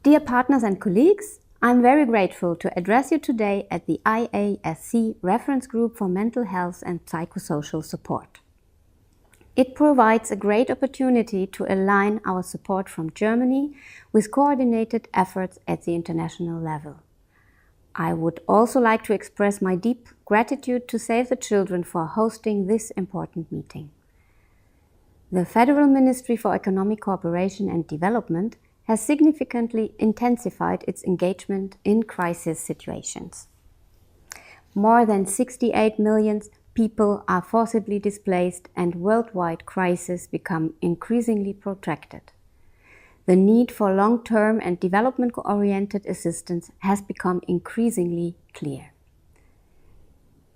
Dear partners and colleagues, I'm very grateful to address you today at the IASC Reference Group for Mental Health and Psychosocial Support. It provides a great opportunity to align our support from Germany with coordinated efforts at the international level. I would also like to express my deep gratitude to Save the Children for hosting this important meeting. The Federal Ministry for Economic Cooperation and Development has significantly intensified its engagement in crisis situations. More than 68 million people are forcibly displaced and worldwide crises become increasingly protracted. The need for long-term and development-oriented assistance has become increasingly clear.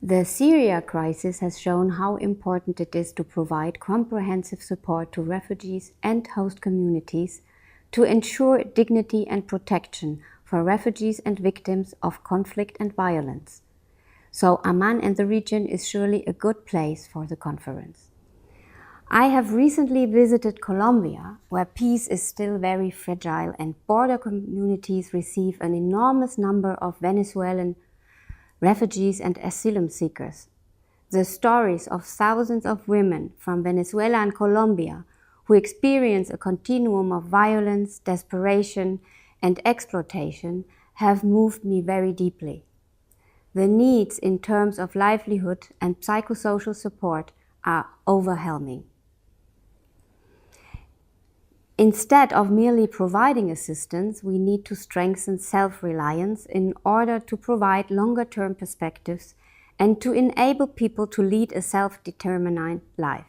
The Syria crisis has shown how important it is to provide comprehensive support to refugees and host communities to ensure dignity and protection for refugees and victims of conflict and violence. So Amman and the region is surely a good place for the conference. I have recently visited Colombia, where peace is still very fragile and border communities receive an enormous number of Venezuelan refugees and asylum seekers. The stories of thousands of women from Venezuela and Colombia who experience a continuum of violence, desperation, and exploitation have moved me very deeply. The needs in terms of livelihood and psychosocial support are overwhelming. Instead of merely providing assistance, we need to strengthen self-reliance in order to provide longer-term perspectives and to enable people to lead a self-determined life.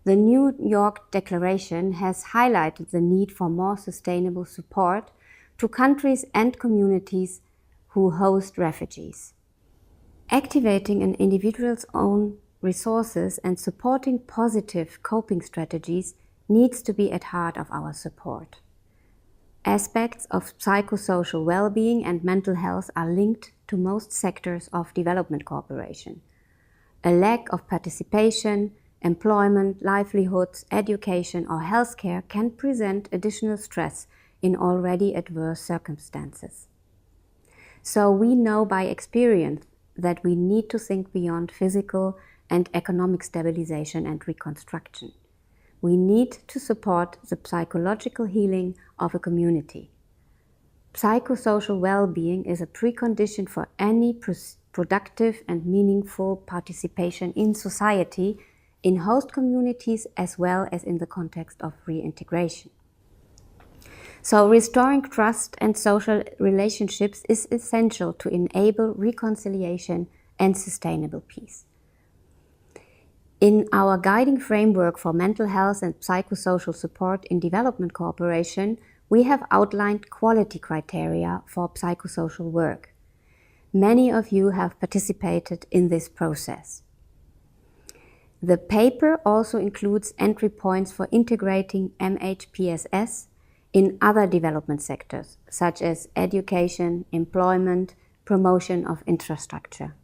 The New York Declaration has highlighted the need for more sustainable support to countries and communities who host refugees. Activating an individual's own resources and supporting positive coping strategies needs to be at heart of our support. Aspects of psychosocial well-being and mental health are linked to most sectors of development cooperation. A lack of participation, employment, livelihoods, education or healthcare can present additional stress in already adverse circumstances. So we know by experience that we need to think beyond physical and economic stabilization and reconstruction. We need to support the psychological healing of a community. Psychosocial well-being is a precondition for any productive and meaningful participation in society, in host communities as well as in the context of reintegration. So restoring trust and social relationships is essential to enable reconciliation and sustainable peace. In our guiding framework for mental health and psychosocial support in development cooperation, we have outlined quality criteria for psychosocial work. Many of you have participated in this process. The paper also includes entry points for integrating MHPSS in other development sectors, such as education, employment, promotion of infrastructure.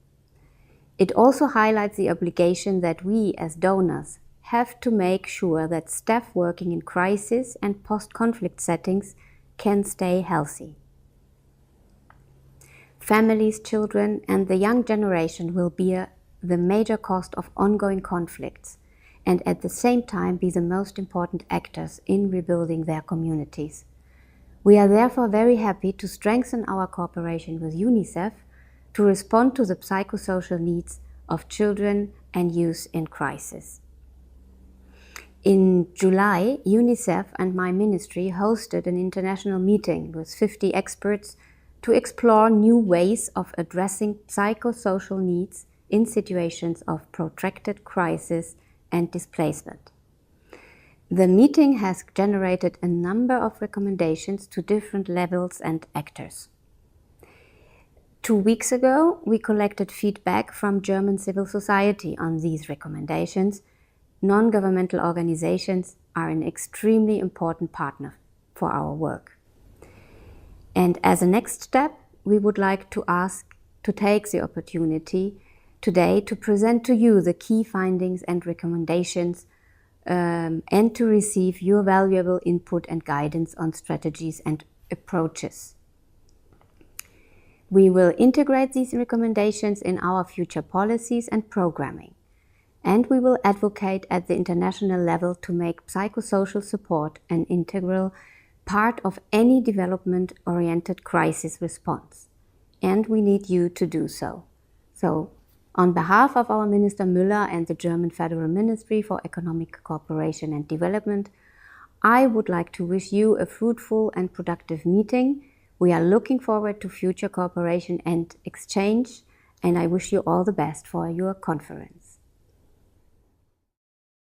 It also highlights the obligation that we, as donors, have to make sure that staff working in crisis and post-conflict settings can stay healthy. Families, children, and the young generation will bear the major cost of ongoing conflicts and at the same time be the most important actors in rebuilding their communities. We are therefore very happy to strengthen our cooperation with UNICEF to respond to the psychosocial needs of children and youth in crisis. In July, UNICEF and my ministry hosted an international meeting with 50 experts to explore new ways of addressing psychosocial needs in situations of protracted crisis and displacement. The meeting has generated a number of recommendations to different levels and actors. 2 weeks ago, we collected feedback from German civil society on these recommendations. Non-governmental organizations are an extremely important partner for our work. And as a next step, we would like to ask to take the opportunity today to present to you the key findings and recommendations and to receive your valuable input and guidance on strategies and approaches. We will integrate these recommendations in our future policies and programming. And we will advocate at the international level to make psychosocial support an integral part of any development-oriented crisis response. And we need you to do so. So, on behalf of our Minister Müller and the German Federal Ministry for Economic Cooperation and Development, I would like to wish you a fruitful and productive meeting. We are looking forward to future cooperation and exchange, and I wish you all the best for your conference.